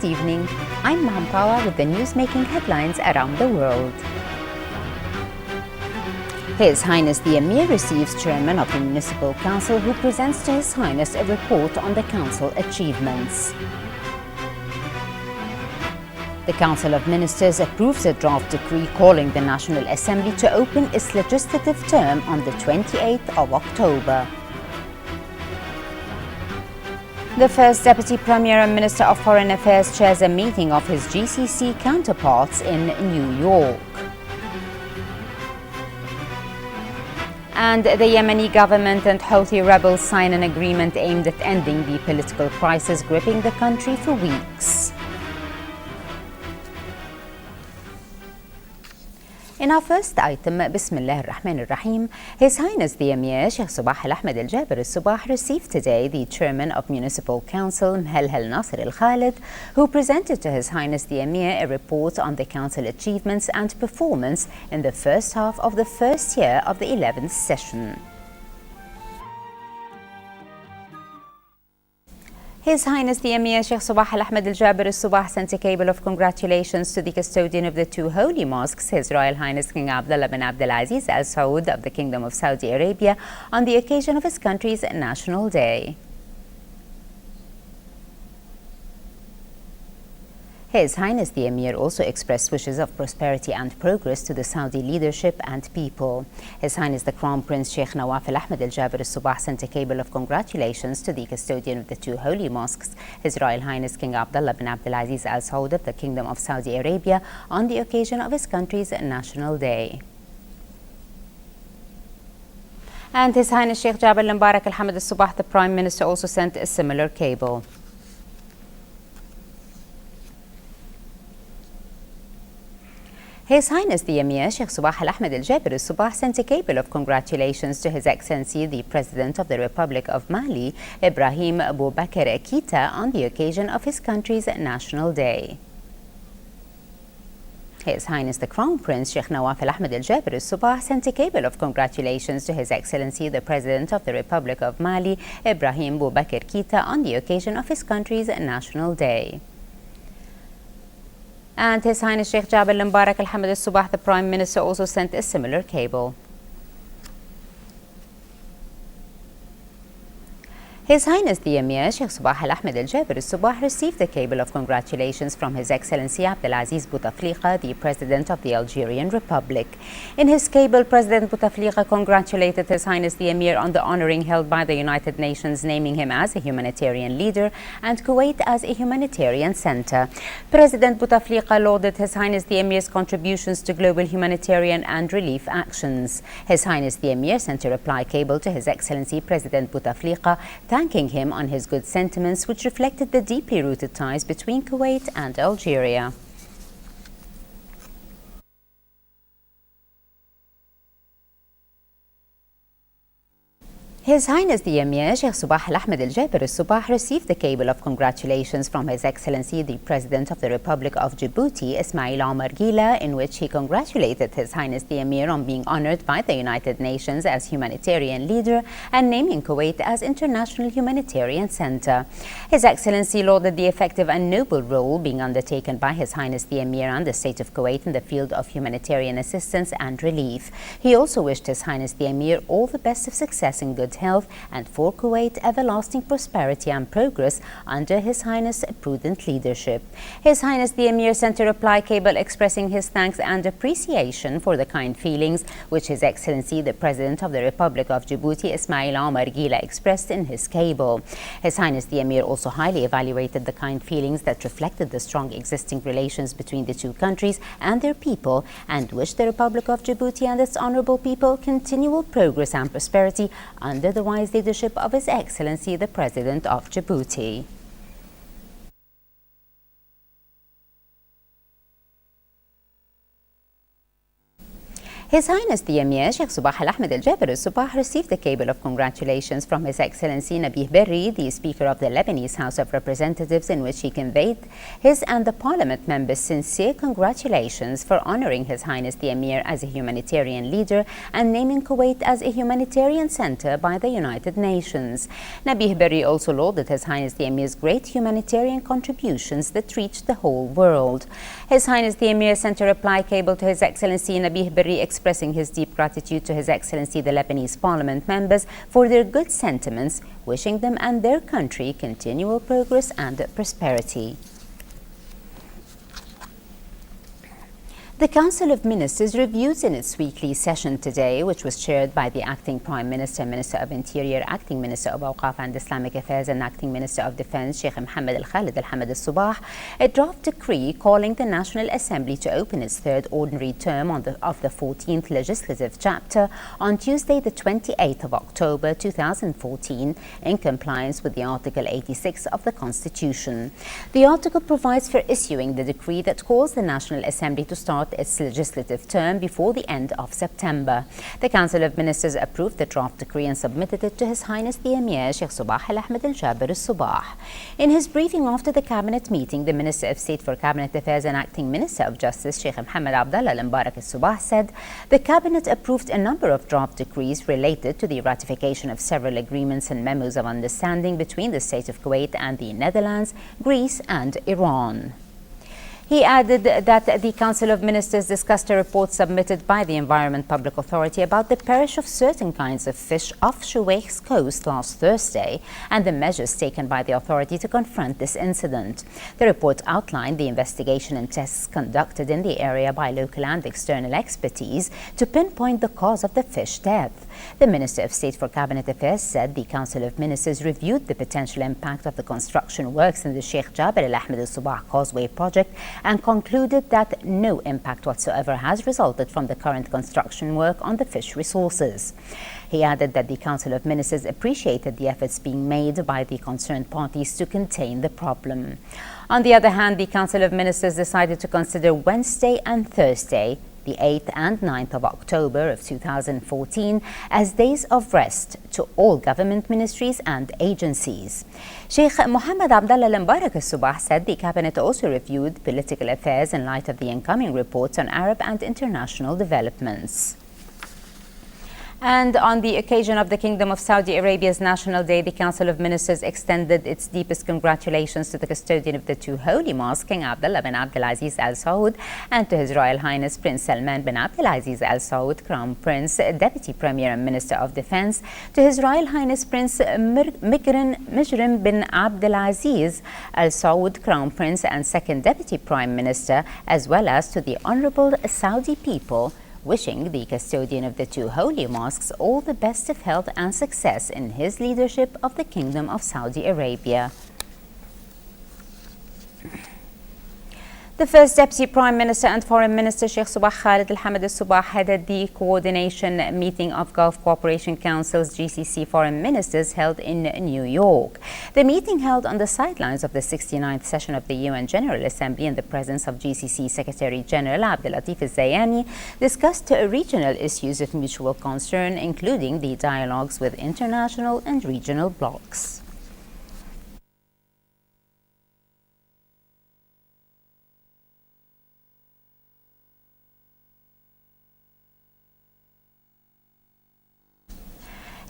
Good evening. I'm Mampawa with the news-making headlines around the world. His Highness the Emir receives Chairman of the Municipal Council who presents to His Highness a report on the Council achievements. The Council of Ministers approves a draft decree calling the National Assembly to open its legislative term on the 28th of October. The First Deputy Premier and Minister of Foreign Affairs chairs a meeting of his GCC counterparts in New York. And the Yemeni government and Houthi rebels sign an agreement aimed at ending the political crisis gripping the country for weeks. In our first item, Bismillah ar-Rahman ar-Rahim, His Highness the Emir Sheikh Sabah Al-Ahmed Al-Jaber Al-Sabah received today the Chairman of Municipal Council Mhelhel Nasser Al-Khalid, who presented to His Highness the Emir a report on the Council achievements and performance in the first half of the first year of the 11th session. His Highness the Emir Sheikh Sabah Al-Ahmed Al-Jaber Al-Sabah sent a cable of congratulations to the custodian of the two holy mosques, His Royal Highness King Abdullah bin Abdulaziz Al Saud of the Kingdom of Saudi Arabia, on the occasion of his country's National Day. His Highness the Emir also expressed wishes of prosperity and progress to the Saudi leadership and people. His Highness the Crown Prince Sheikh Nawaf Al-Ahmed Al-Jaber Al-Sabah sent a cable of congratulations to the custodian of the two holy mosques, His Royal Highness King Abdullah bin Abdulaziz Al Saud of the Kingdom of Saudi Arabia, on the occasion of his country's National Day. And His Highness Sheikh Jabal Mubarak Al-Hamad Al-Sabah, the Prime Minister, also sent a similar cable. His Highness the Emir Sheikh Sabah Al-Ahmed Al-Jaber Al-Sabah sent a cable of congratulations to His Excellency the President of the Republic of Mali, Ibrahim Boubacar Keita, on the occasion of his country's National Day. His Highness the Crown Prince Sheikh Nawaf Al-Ahmed Al-Jaber Al-Sabah sent a cable of congratulations to His Excellency the President of the Republic of Mali, Ibrahim Boubacar Keita, on the occasion of his country's National Day. And His Highness Sheikh Jabal Mubarak Al-Hamad Al-Sabah, the Prime Minister, also sent a similar cable. His Highness the Emir Sheikh Sabah Al-Ahmed Al-Jaber Al-Sabah received a cable of congratulations from His Excellency Abdelaziz Bouteflika, the President of the Algerian Republic. In his cable, President Bouteflika congratulated His Highness the Emir on the honoring held by the United Nations, naming him as a humanitarian leader and Kuwait as a humanitarian center. President Bouteflika lauded His Highness the Emir's contributions to global humanitarian and relief actions. His Highness the Emir sent a reply cable to His Excellency President Bouteflika, thanking him on his good sentiments, which reflected the deeply rooted ties between Kuwait and Algeria. His Highness the Emir Sheikh Sabah Al-Ahmed Al-Jaber Al-Sabah received a cable of congratulations from His Excellency the President of the Republic of Djibouti, Ismail Omar Guelleh, in which he congratulated His Highness the Emir on being honored by the United Nations as humanitarian leader and naming Kuwait as International Humanitarian Center. His Excellency lauded the effective and noble role being undertaken by His Highness the Emir and the State of Kuwait in the field of humanitarian assistance and relief. He also wished His Highness the Emir all the best of success and good health, and for Kuwait everlasting prosperity and progress under His Highness' prudent leadership. His Highness the Emir sent a reply cable expressing his thanks and appreciation for the kind feelings which His Excellency the President of the Republic of Djibouti, Ismail Omar Guelleh, expressed in his cable. His Highness the Emir also highly evaluated the kind feelings that reflected the strong existing relations between the two countries and their people, and wished the Republic of Djibouti and its honorable people continual progress and prosperity under the wise leadership of His Excellency the President of Djibouti. His Highness the Emir Sheikh Sabah Al Ahmed Al Jaber Al Sabah received a cable of congratulations from His Excellency Nabih Berri, the Speaker of the Lebanese House of Representatives, in which he conveyed his and the Parliament members' sincere congratulations for honoring His Highness the Emir as a humanitarian leader and naming Kuwait as a humanitarian center by the United Nations. Nabih Berri also lauded His Highness the Emir's great humanitarian contributions that reached the whole world. His Highness the Emir sent a reply cable to His Excellency Nabih Berri expressing his deep gratitude to His Excellency the Lebanese Parliament members for their good sentiments, wishing them and their country continual progress and prosperity. The Council of Ministers reviewed in its weekly session today, which was chaired by the Acting Prime Minister, Minister of Interior, Acting Minister of Awqaf and Islamic Affairs and Acting Minister of Defence, Sheikh Mohammed Al-Khalid Al-Hamad Al-Subah, a draft decree calling the National Assembly to open its third ordinary term of the 14th legislative chapter on Tuesday, the 28th of October 2014, in compliance with the Article 86 of the Constitution. The article provides for issuing the decree that calls the National Assembly to start its legislative term before the end of September. The Council of Ministers approved the draft decree and submitted it to His Highness the Emir Sheikh Sabah Al Ahmed Al Jaber Al Sabah. In his briefing after the Cabinet meeting, the Minister of State for Cabinet Affairs and Acting Minister of Justice Sheikh Mohammed Abdullah Al Mbarak Al Sabah said the Cabinet approved a number of draft decrees related to the ratification of several agreements and memos of understanding between the State of Kuwait and the Netherlands, Greece and Iran. He added that the Council of Ministers discussed a report submitted by the Environment Public Authority about the perish of certain kinds of fish off Shuweikh's coast last Thursday and the measures taken by the authority to confront this incident. The report outlined the investigation and tests conducted in the area by local and external expertise to pinpoint the cause of the fish death. The Minister of State for Cabinet Affairs said the Council of Ministers reviewed the potential impact of the construction works in the Sheikh Jaber Al Ahmed Al Sabah Causeway project and concluded that no impact whatsoever has resulted from the current construction work on the fish resources. He added that the Council of Ministers appreciated the efforts being made by the concerned parties to contain the problem. On the other hand, the Council of Ministers decided to consider Wednesday and Thursday, the 8th and 9th of October of 2014, as days of rest to all government ministries and agencies. Sheikh Mohammed Abdullah Al Mbarak Al Sabah said the Cabinet also reviewed political affairs in light of the incoming reports on Arab and international developments. And on the occasion of the Kingdom of Saudi Arabia's National Day, the Council of Ministers extended its deepest congratulations to the custodian of the two holy mosques, King Abdullah bin Abdulaziz Al Saud, and to His Royal Highness Prince Salman bin Abdulaziz Al Saud, Crown Prince, Deputy Premier and Minister of Defence, to His Royal Highness Prince Mijrim bin Abdulaziz Al Saud, Crown Prince and Second Deputy Prime Minister, as well as to the Honourable Saudi people, wishing the custodian of the two holy mosques all the best of health and success in his leadership of the Kingdom of Saudi Arabia. The First Deputy Prime Minister and Foreign Minister Sheikh Sabah Khalid Al-Hamad Al-Subah headed the coordination meeting of Gulf Cooperation Council's GCC foreign ministers held in New York. The meeting, held on the sidelines of the 69th session of the UN General Assembly in the presence of GCC Secretary General Abdel Latif Al-Zayani, discussed regional issues of mutual concern, including the dialogues with international and regional blocs.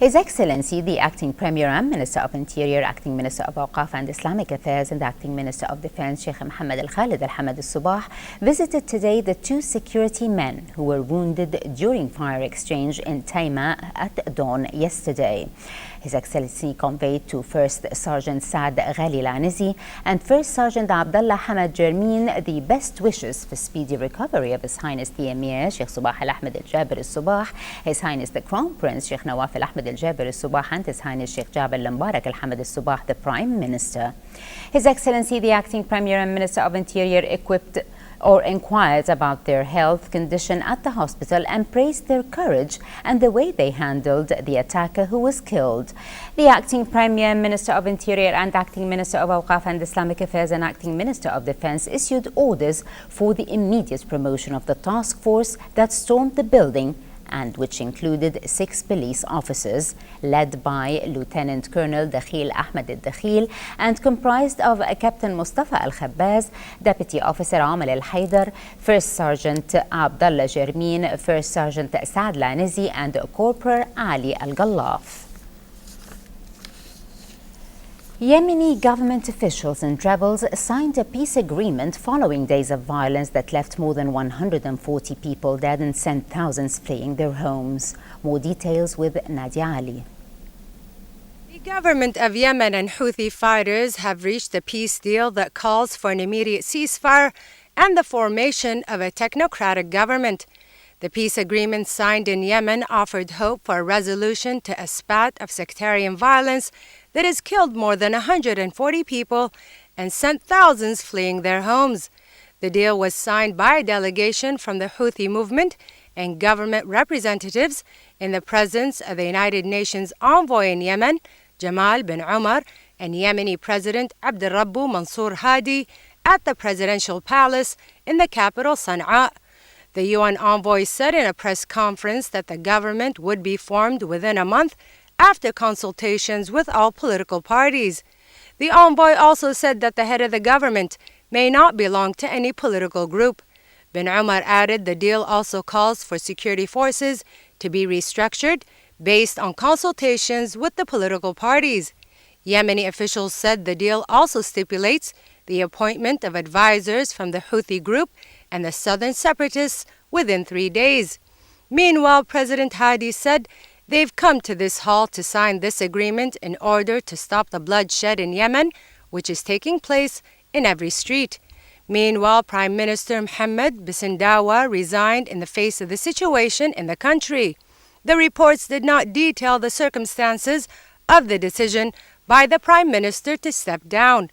His Excellency, the Acting Premier and Minister of Interior, Acting Minister of Awqaf and Islamic Affairs and Acting Minister of Defence, Sheikh Mohammed Al-Khalid Al-Hamad Al-Sabah, visited today the two security men who were wounded during fire exchange in Taima at dawn yesterday. His Excellency conveyed to First Sergeant Saad Ghali Lanizi and First Sergeant Abdullah Hamad Jermeen the best wishes for speedy recovery of His Highness the Emir Sheikh Sabah Al Ahmed Al Jaber Al Sabah, His Highness the Crown Prince Sheikh Nawaf Al Ahmed Al Jaber Al Sabah, and His Highness Sheikh Jaber Al Mbarak Al Hamad Al Sabah, the Prime Minister. His Excellency the Acting Premier and Minister of Interior equipped or inquired about their health condition at the hospital and praised their courage and the way they handled the attacker who was killed. The acting Premier Minister of Interior and acting Minister of Awqaf and Islamic Affairs and acting Minister of Defense issued orders for the immediate promotion of the task force that stormed the building, and which included 6 police officers, led by Lieutenant Colonel Dakhil Ahmed al-Dakhil and comprised of Captain Mustafa al-Khabbaz, Deputy Officer Amal al-Haidar, First Sergeant Abdullah Jermeen, First Sergeant Saad Lanizi and Corporal Ali al-Gallaf. Yemeni government officials and rebels signed a peace agreement following days of violence that left more than 140 people dead and sent thousands fleeing their homes. More details with Nadia Ali. The government of Yemen and Houthi fighters have reached a peace deal that calls for an immediate ceasefire and the formation of a technocratic government. The peace agreement signed in Yemen offered hope for a resolution to a spat of sectarian violence that has killed more than 140 people and sent thousands fleeing their homes. The deal was signed by a delegation from the Houthi movement and government representatives in the presence of the United Nations envoy in Yemen, Jamal bin Umar, and Yemeni President Abdurrabbu Mansour Hadi at the presidential palace in the capital Sana'a. The UN envoy said in a press conference that the government would be formed within a month after consultations with all political parties. The envoy also said that the head of the government may not belong to any political group. Bin Umar added the deal also calls for security forces to be restructured based on consultations with the political parties. Yemeni officials said the deal also stipulates the appointment of advisors from the Houthi group and the southern separatists within 3 days. Meanwhile, President Hadi said they've come to this hall to sign this agreement in order to stop the bloodshed in Yemen, which is taking place in every street. Meanwhile, Prime Minister Mohammed Bisindawa resigned in the face of the situation in the country. The reports did not detail the circumstances of the decision by the Prime Minister to step down.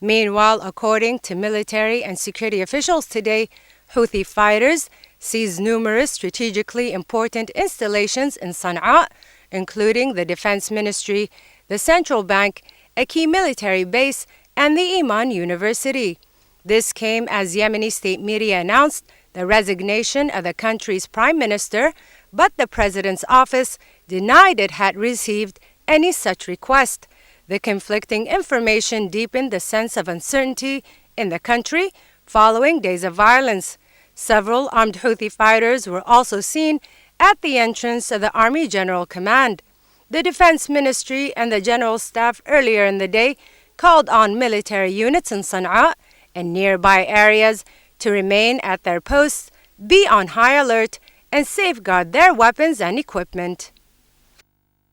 Meanwhile, according to military and security officials today, Houthi fighters seized numerous strategically important installations in Sana'a, including the Defense Ministry, the Central Bank, a key military base, and the Iman University. This came as Yemeni state media announced the resignation of the country's prime minister, but the president's office denied it had received any such request. The conflicting information deepened the sense of uncertainty in the country following days of violence. Several armed Houthi fighters were also seen at the entrance of the Army General Command. The Defense Ministry and the General Staff earlier in the day called on military units in Sana'a and nearby areas to remain at their posts, be on high alert, and safeguard their weapons and equipment.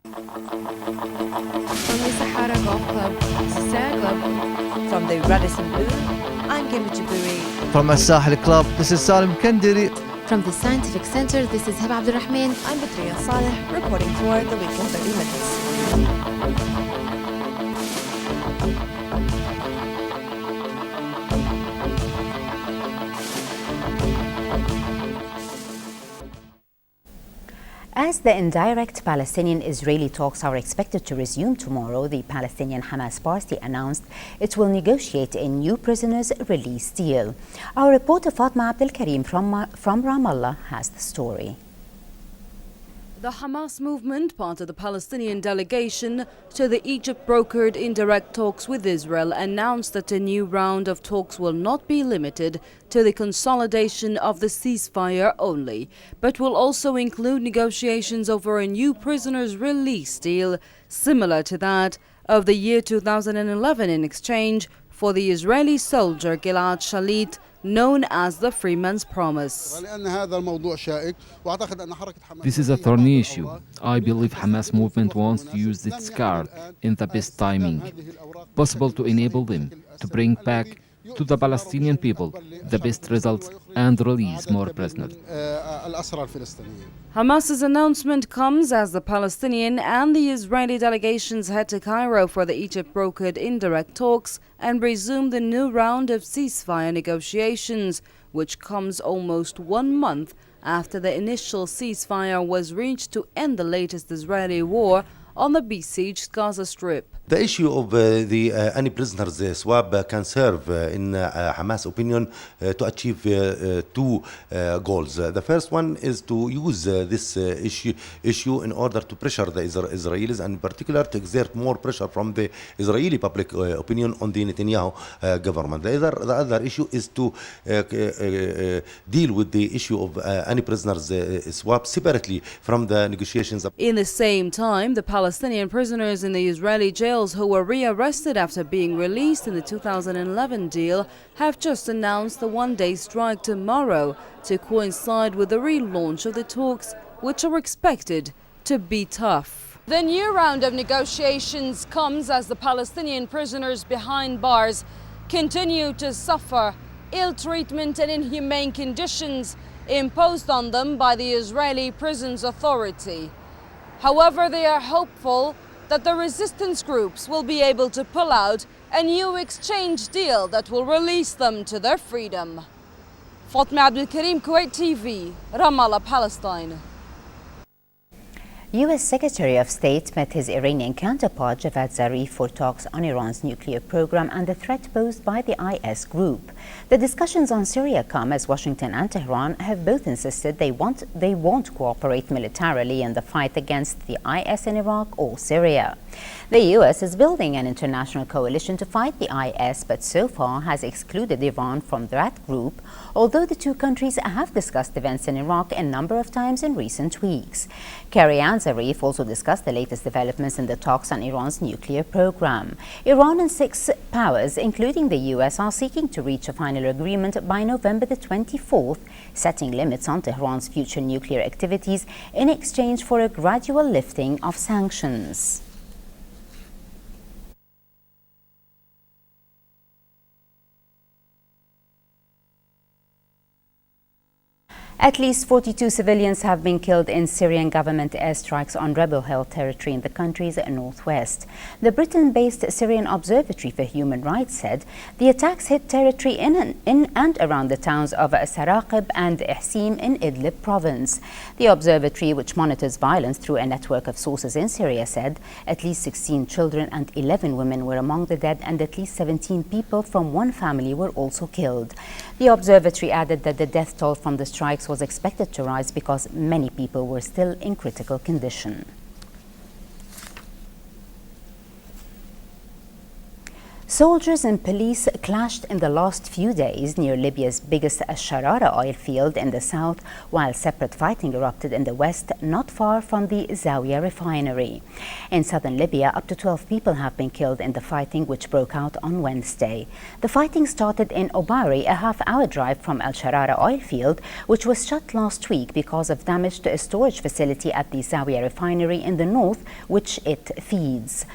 From the Sahara Golf Club, this is Sarah Club. From the Radisson Blue, I'm Gemma Jaburi. From Al-Sahel Club, this is Salim Kandiri. From the Scientific Center, this is Heba Abdurrahman. I'm Badriya Saleh, reporting for the Weekend 30 Minutes. As the indirect Palestinian-Israeli talks are expected to resume tomorrow, the Palestinian Hamas party announced it will negotiate a new prisoners release deal. Our reporter Fatma Abdel Karim from Ramallah has the story. The Hamas movement, part of the Palestinian delegation to the Egypt-brokered indirect talks with Israel, announced that a new round of talks will not be limited to the consolidation of the ceasefire only, but will also include negotiations over a new prisoners' release deal similar to that of the year 2011 in exchange for the Israeli soldier Gilad Shalit, known as the Freeman's Promise. This is a thorny issue. I believe Hamas movement wants to use this card in the best timing possible to enable them to bring back to the Palestinian people the best results and release more prisoners. Hamas's announcement comes as the Palestinian and the Israeli delegations head to Cairo for the Egypt-brokered indirect talks and resume the new round of ceasefire negotiations, which comes almost 1 month after the initial ceasefire was reached to end the latest Israeli war on the besieged Gaza Strip. The issue of any prisoners swap can serve, in Hamas' opinion, to achieve two goals. The first one is to use this issue in order to pressure the Israelis, and in particular to exert more pressure from the Israeli public opinion on the Netanyahu government. The other issue is to deal with the issue of any prisoners swap separately from the negotiations. In the same time, the Palestinian prisoners in the Israeli jails who were rearrested after being released in the 2011 deal have just announced a one-day strike tomorrow to coincide with the relaunch of the talks, which are expected to be tough. The new round of negotiations comes as the Palestinian prisoners behind bars continue to suffer ill treatment and inhumane conditions imposed on them by the Israeli Prisons Authority. However, they are hopeful that the resistance groups will be able to pull out a new exchange deal that will release them to their freedom. Fatma Abdul Karim, Kuwait TV, Ramallah, Palestine. U.S. Secretary of State met his Iranian counterpart Javad Zarif for talks on Iran's nuclear program and the threat posed by the IS group. The discussions on Syria come as Washington and Tehran have both insisted they won't cooperate militarily in the fight against the IS in Iraq or Syria. The U.S. is building an international coalition to fight the IS, but so far has excluded Iran from that group, although the two countries have discussed events in Iraq a number of times in recent weeks. Kerry and Zarif also discussed the latest developments in the talks on Iran's nuclear program. Iran and 6 powers, including the U.S., are seeking to reach a final agreement by November the 24th, setting limits on Tehran's future nuclear activities in exchange for a gradual lifting of sanctions. At least 42 civilians have been killed in Syrian government airstrikes on rebel-held territory in the country's northwest. The Britain-based Syrian Observatory for Human Rights said the attacks hit territory in and around the towns of Saraqib and Ihsim in Idlib province. The observatory, which monitors violence through a network of sources in Syria, said at least 16 children and 11 women were among the dead, and at least 17 people from one family were also killed. The observatory added that the death toll from the strikes was expected to rise because many people were still in critical condition. Soldiers and police clashed in the last few days near Libya's biggest Sharara oil field in the south, while separate fighting erupted in the west, not far from the Zawiya refinery. In southern Libya, up to 12 people have been killed in the fighting, which broke out on Wednesday. The fighting started in Obari, a half-hour drive from El Sharara oil field, which was shut last week because of damage to a storage facility at the Zawiya refinery in the north, which it feeds.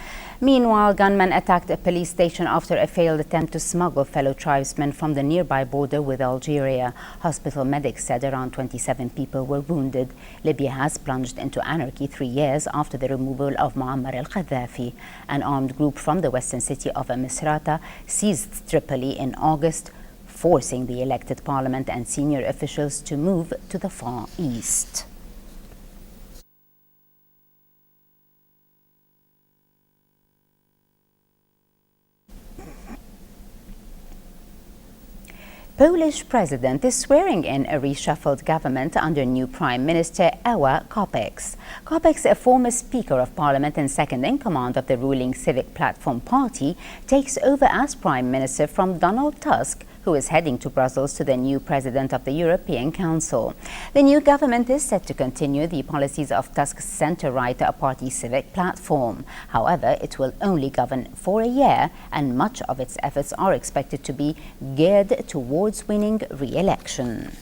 Meanwhile, gunmen attacked a police station after a failed attempt to smuggle fellow tribesmen from the nearby border with Algeria. Hospital medics said around 27 people were wounded. Libya has plunged into anarchy 3 years after the removal of Muammar al-Gaddafi. An armed group from the western city of Misrata seized Tripoli in August, forcing the elected parliament and senior officials to move to the Far East. Polish president is swearing in a reshuffled government under new Prime Minister Ewa Kopacz. Kopacz, a former Speaker of Parliament and second in command of the ruling Civic Platform Party, takes over as Prime Minister from Donald Tusk, who is heading to Brussels to the new President of the European Council. The new government is set to continue the policies of Tusk's centre-right party Civic Platform. However, it will only govern for a year, and much of its efforts are expected to be geared towards winning re-election.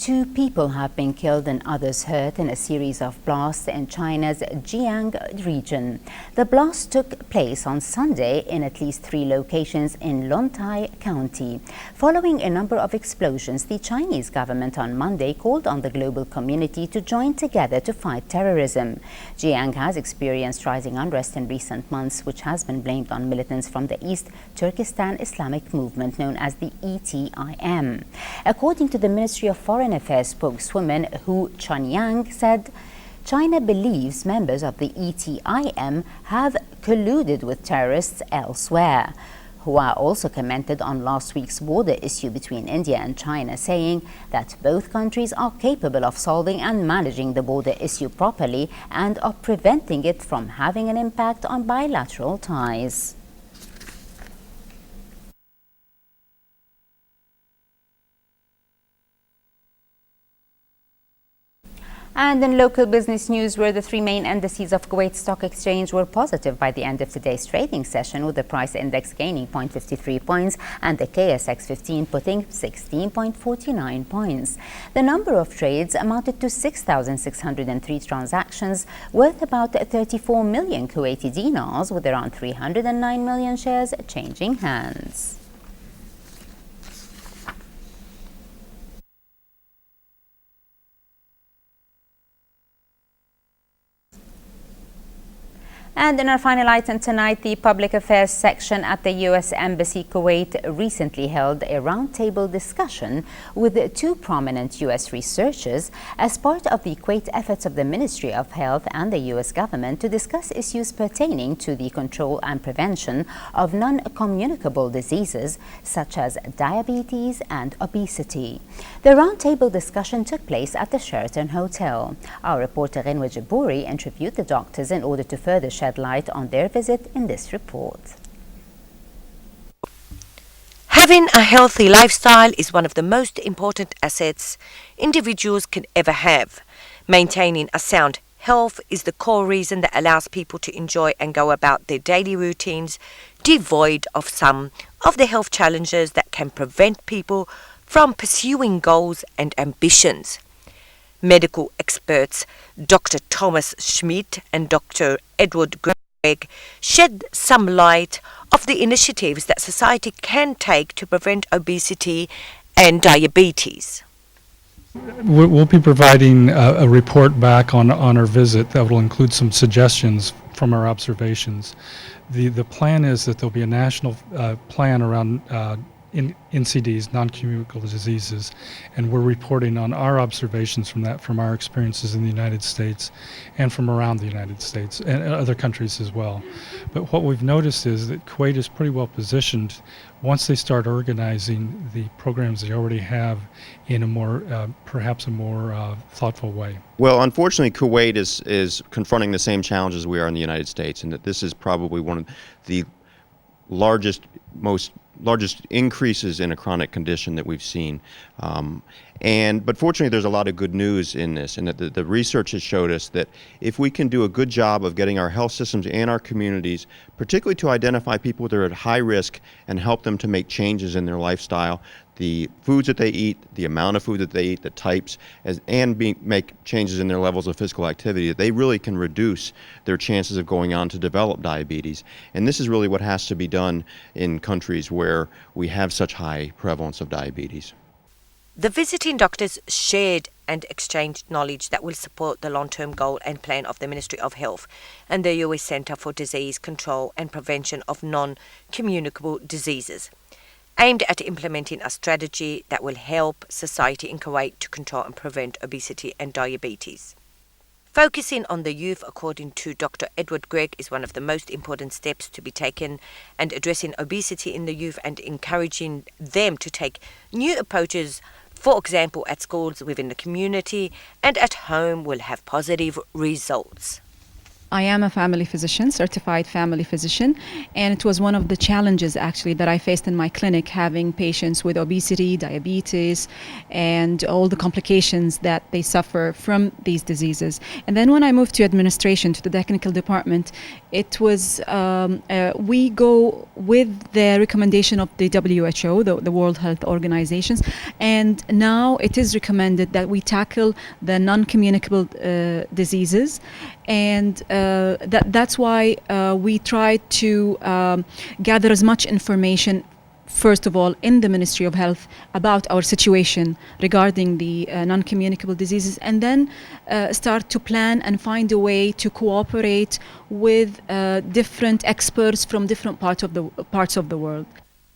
2 people have been killed and others hurt in a series of blasts in China's Jiang region. The blast took place on Sunday in at least 3 locations in Lontai County. Following a number of explosions, the Chinese government on Monday called on the global community to join together to fight terrorism. Jiang has experienced rising unrest in recent months, which has been blamed on militants from the East Turkestan Islamic movement known as the ETIM. According to the Ministry of Foreign Affairs spokeswoman Hu Chunyang said, China believes members of the ETIM have colluded with terrorists elsewhere. Hua also commented on last week's border issue between India and China, saying that both countries are capable of solving and managing the border issue properly and of preventing it from having an impact on bilateral ties. And in local business news, where the 3 main indices of Kuwait Stock Exchange were positive by the end of today's trading session, with the price index gaining 0.53 points and the KSX 15 putting 16.49 points. The number of trades amounted to 6,603 transactions worth about 34 million Kuwaiti dinars, with around 309 million shares changing hands. And in our final item tonight, the Public Affairs section at the U.S. Embassy Kuwait recently held a roundtable discussion with 2 prominent U.S. researchers as part of the Kuwait efforts of the Ministry of Health and the U.S. government to discuss issues pertaining to the control and prevention of non-communicable diseases such as diabetes and obesity. The roundtable discussion took place at the Sheraton Hotel. Our reporter Ghinwa Jabouri interviewed the doctors in order to further shed light on their visit in this report. Having a healthy lifestyle is one of the most important assets individuals can ever have. Maintaining a sound health is the core reason that allows people to enjoy and go about their daily routines, devoid of some of the health challenges that can prevent people from pursuing goals and ambitions. Medical experts Dr. Thomas Schmidt and Dr. Edward Gregg shed some light of the initiatives that society can take to prevent obesity and diabetes. We'll be providing a report back on our visit that will include some suggestions from our observations. The plan is that there'll be a national plan around NCDs, non-communicable diseases, and we're reporting on our observations from that, from our experiences in the United States and from around the United States and other countries as well. But what we've noticed is that Kuwait is pretty well positioned once they start organizing the programs they already have in a more, perhaps a more thoughtful way. Well, unfortunately, Kuwait is confronting the same challenges we are in the United States, and that this is probably one of the largest increases in a chronic condition that we've seen. But fortunately, there's a lot of good news in this, and that the research has showed us that if we can do a good job of getting our health systems and our communities, particularly to identify people that are at high risk and help them to make changes in their lifestyle, the foods that they eat, the amount of food that they eat, the types, and make changes in their levels of physical activity, that they really can reduce their chances of going on to develop diabetes. And this is really what has to be done in countries where we have such high prevalence of diabetes. The visiting doctors shared and exchanged knowledge that will support the long-term goal and plan of the Ministry of Health and the U.S. Center for Disease Control and Prevention of Non-Communicable Diseases, aimed at implementing a strategy that will help society in Kuwait to control and prevent obesity and diabetes. Focusing on the youth, according to Dr. Edward Gregg, is one of the most important steps to be taken, and addressing obesity in the youth and encouraging them to take new approaches, for example, at schools, within the community and at home, will have positive results. I am a family physician, certified family physician, and it was one of the challenges actually that I faced in my clinic, having patients with obesity, diabetes, and all the complications that they suffer from these diseases. And then when I moved to administration, to the technical department, it was, we go with the recommendation of the WHO, the World Health Organizations, and now it is recommended that we tackle the non-communicable diseases, and that's why we try to gather as much information, first of all, in the Ministry of Health about our situation regarding the non-communicable diseases, and then start to plan and find a way to cooperate with different experts from different parts of the world.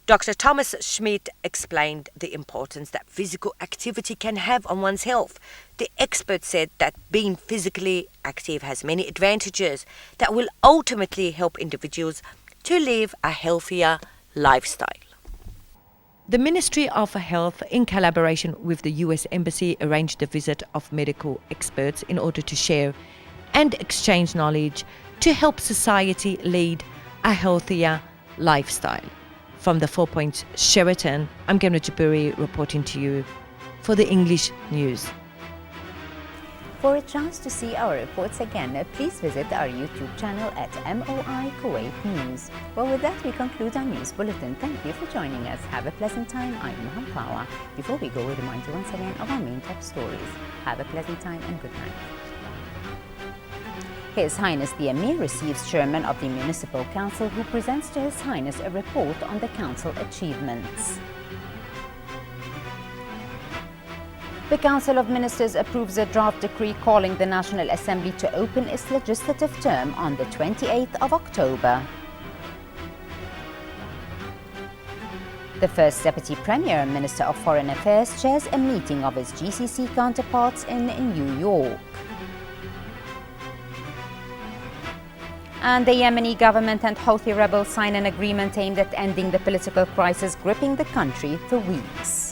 Dr. Thomas Schmidt explained the importance that physical activity can have on one's health. The expert said that being physically active has many advantages that will ultimately help individuals to live a healthier lifestyle. The Ministry of Health, in collaboration with the US Embassy, arranged a visit of medical experts in order to share and exchange knowledge to help society lead a healthier lifestyle. From the 4 Points Sheraton, I'm Gemma Jaburi reporting to you for the English News. For a chance to see our reports again, please visit our YouTube channel at MOI Kuwait News. Well, with that, we conclude our news bulletin. Thank you for joining us. Have a pleasant time. I'm Mohan Pawa. Before we go, we remind you once again of our main top stories. Have a pleasant time and good night. His Highness the Emir receives Chairman of the Municipal Council, who presents to His Highness a report on the Council achievements. The Council of Ministers approves a draft decree calling the National Assembly to open its legislative term on the 28th of October. The First Deputy Premier and Minister of Foreign Affairs chairs a meeting of his GCC counterparts in New York. And the Yemeni government and Houthi rebels sign an agreement aimed at ending the political crisis gripping the country for weeks.